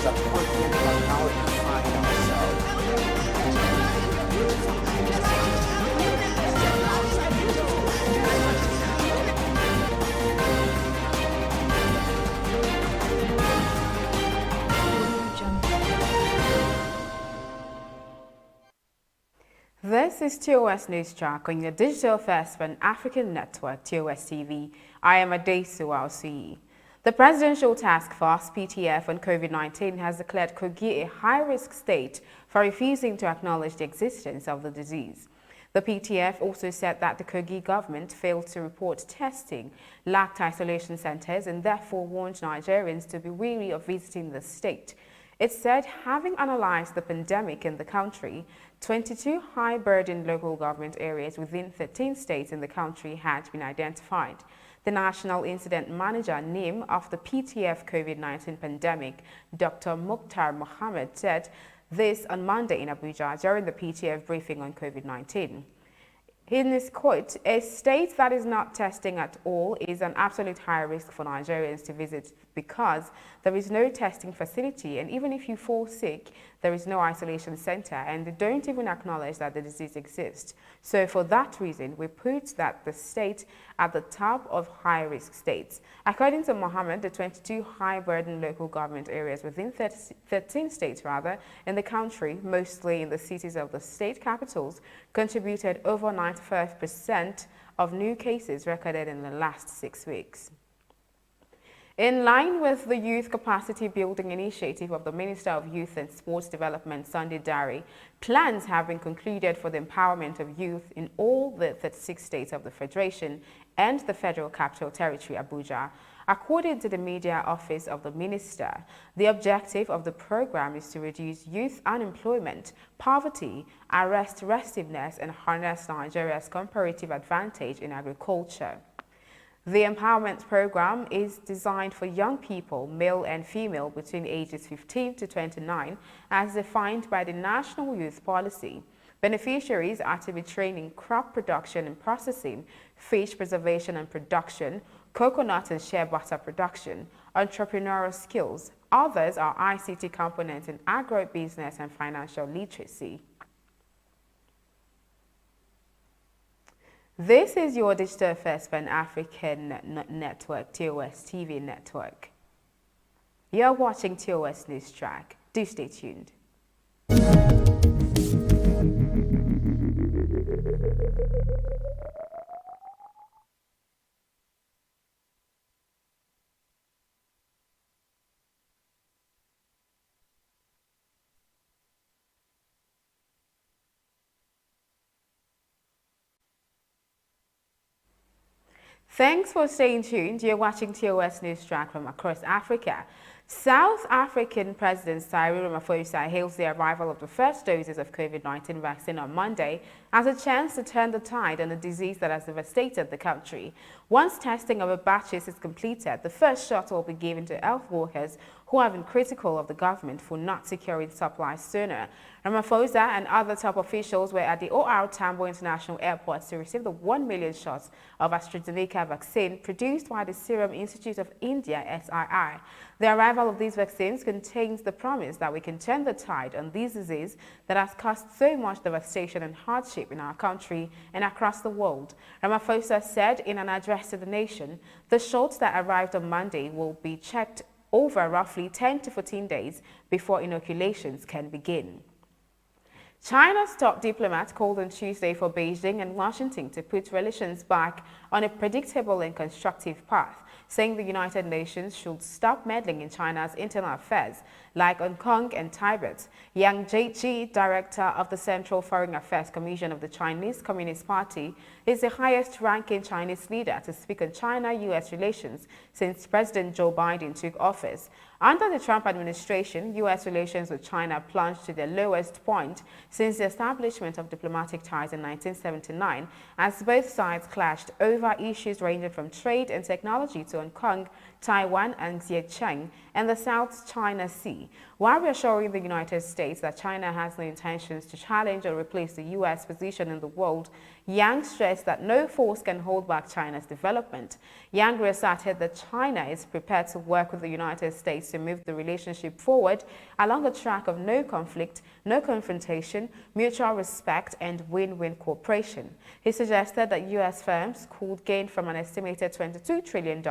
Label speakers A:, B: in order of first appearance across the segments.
A: a continent has now defined ourselves.
B: This is TOS News Track on your digital first Pan African network, TOS TV. I am Adesu Alsuyi. The Presidential Task Force, PTF, on COVID-19 has declared Kogi a high-risk state for refusing to acknowledge the existence of the disease. The PTF also said that the Kogi government failed to report testing, lacked isolation centers, and therefore warned Nigerians to be wary of visiting the state. It said, having analyzed the pandemic in the country, 22 high-burden local government areas within 13 states in the country had been identified. The National Incident Manager NIM of the PTF COVID-19 pandemic, Dr. Mukhtar Mohammed, said this on Monday in Abuja during the PTF briefing on COVID-19. In his quote, a state that is not testing at all is an absolute high risk for Nigerians to visit because there is no testing facility, and even if you fall sick, there is no isolation center, and they don't even acknowledge that the disease exists. So for that reason, we put that the state at the top of high-risk states. According to Mohammed, the 22 high-burden local government areas within 13 states in the country, mostly in the cities of the state capitals, contributed over 95% of new cases recorded in the last 6 weeks. In line with the Youth Capacity Building Initiative of the Minister of Youth and Sports Development, Sunday Dare, plans have been concluded for the empowerment of youth in all the 36 states of the Federation and the Federal Capital Territory, Abuja. According to the media office of the minister, the objective of the program is to reduce youth unemployment, poverty, arrest restiveness, and harness Nigeria's comparative advantage in agriculture. The empowerment program is designed for young people, male and female, between ages 15 to 29, as defined by the National Youth Policy. Beneficiaries are to be trained in crop production and processing, fish preservation and production, coconut and shea butter production, entrepreneurial skills. Others are ICT components in agro-business and financial literacy. This is your digital first Pan-African network, TOS TV network. You're watching TOS News Track. Do stay tuned. Thanks for staying tuned. You're watching TOS News Track from across Africa. South African President Cyril Ramaphosa hails the arrival of the first doses of COVID-19 vaccine on Monday as a chance to turn the tide on a disease that has devastated the country. Once testing of a batches is completed, the first shot will be given to health workers who have been critical of the government for not securing supplies sooner. Ramaphosa and other top officials were at the OR Tambo International Airport to receive the 1 million shots of AstraZeneca vaccine produced by the Serum Institute of India, SII. The arrival of these vaccines contains the promise that we can turn the tide on this disease that has caused so much devastation and hardship in our country and across the world. Ramaphosa said in an address to the nation, the shots that arrived on Monday will be checked over roughly 10 to 14 days before inoculations can begin. China's top diplomat called on Tuesday for Beijing and Washington to put relations back on a predictable and constructive path, saying the United Nations should stop meddling in China's internal affairs, like Hong Kong and Tibet. Yang Jiechi, director of the Central Foreign Affairs Commission of the Chinese Communist Party, is the highest-ranking Chinese leader to speak on China-U.S. relations since President Joe Biden took office. Under the Trump administration, U.S. relations with China plunged to their lowest point since the establishment of diplomatic ties in 1979, as both sides clashed over issues ranging from trade and technology to Hong Kong, Taiwan, and Xinjiang, and the South China Sea. while reassuring the United States that China has no intentions to challenge or replace the U.S. position in the world. Yang stressed that no force can hold back China's development. Yang asserted that China is prepared to work with the United States to move the relationship forward along a track of no conflict, no confrontation, mutual respect, and win-win cooperation. He suggested that U.S. firms could gain from an estimated $22 trillion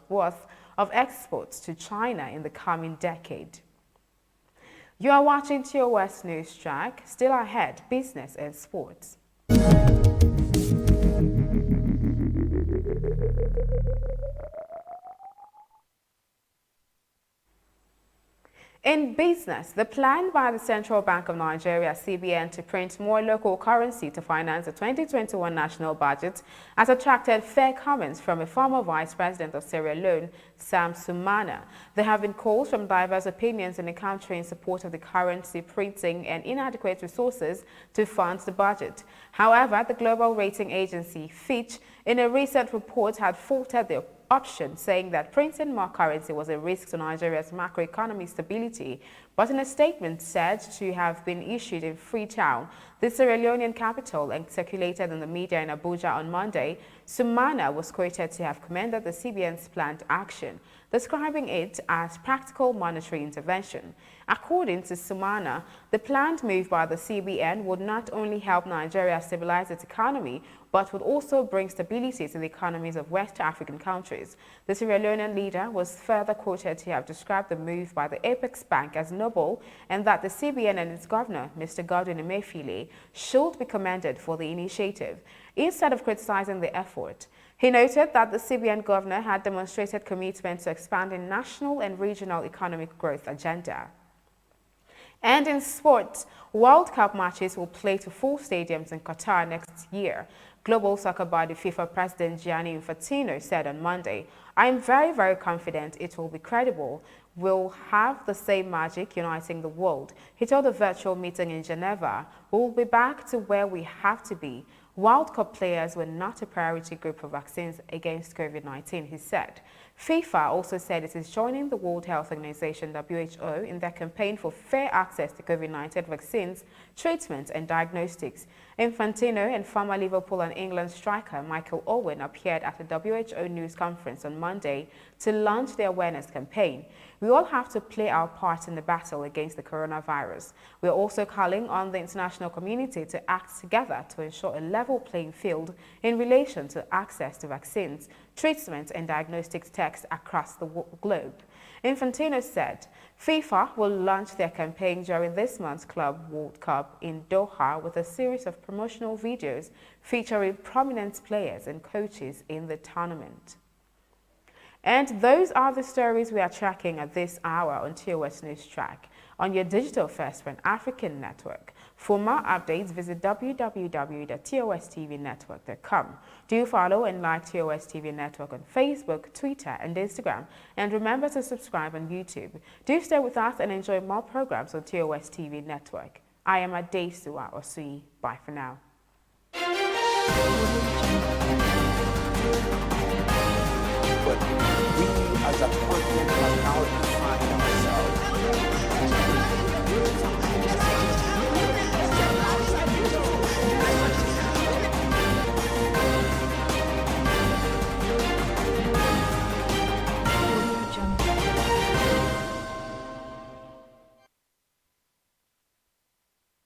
B: worth of exports to China in the coming decade. You are watching TOS News Track. Still ahead, business and sports. In business, the plan by the Central Bank of Nigeria, CBN, to print more local currency to finance the 2021 national budget has attracted fair comments from a former Vice President of Sierra Leone, Sam Sumana. There have been calls from diverse opinions in the country in support of the currency printing and inadequate resources to fund the budget. However, the global rating agency, Fitch, in a recent report had faulted the option, saying that printing more currency was a risk to Nigeria's macroeconomic stability, but in a statement said to have been issued in Freetown, the Sierra Leonean capital, and circulated in the media in Abuja on Monday, Sumana was quoted to have commended the CBN's planned action, describing it as practical monetary intervention. According to Sumana, the planned move by the CBN would not only help Nigeria stabilize its economy, but would also bring stability to the economies of West African countries. The Sierra Leonean leader was further quoted to have described the move by the Apex Bank as noble, and that the CBN and its governor, Mr. Godwin Emefiele, should be commended for the initiative, instead of criticizing the effort. He noted that the CBN governor had demonstrated commitment to expanding national and regional economic growth agenda. And in sports, World Cup matches will play to full stadiums in Qatar next year. Global soccer body FIFA President Gianni Infantino said on Monday, "I am very confident it will be credible. We'll have the same magic uniting the world." He told a virtual meeting in Geneva, "We will be back to where we have to be. World Cup players were not a priority group for vaccines against COVID-19, he said. FIFA also said it is joining the World Health Organization, WHO, in their campaign for fair access to COVID-19 vaccines, treatment and diagnostics. Infantino and former Liverpool and England striker Michael Owen appeared at a WHO news conference on Monday to launch the awareness campaign. "We all have to play our part in the battle against the coronavirus. We are also calling on the international community to act together to ensure a level playing field in relation to access to vaccines, treatment and diagnostic tests across the globe." Infantino said FIFA will launch their campaign during this month's Club World Cup in Doha with a series of promotional videos featuring prominent players and coaches in the tournament. And those are the stories we are tracking at this hour on TOS News Track on your digital first Pan-African network. For more updates, visit www.tostvnetwork.com. Do follow and like TOS TV Network on Facebook, Twitter, and Instagram. And remember to subscribe on YouTube. Do stay with us and enjoy more programs on TOS TV Network. I am Adesuwa Osui. Bye for now.
A: But we as a continent have now defined ourselves.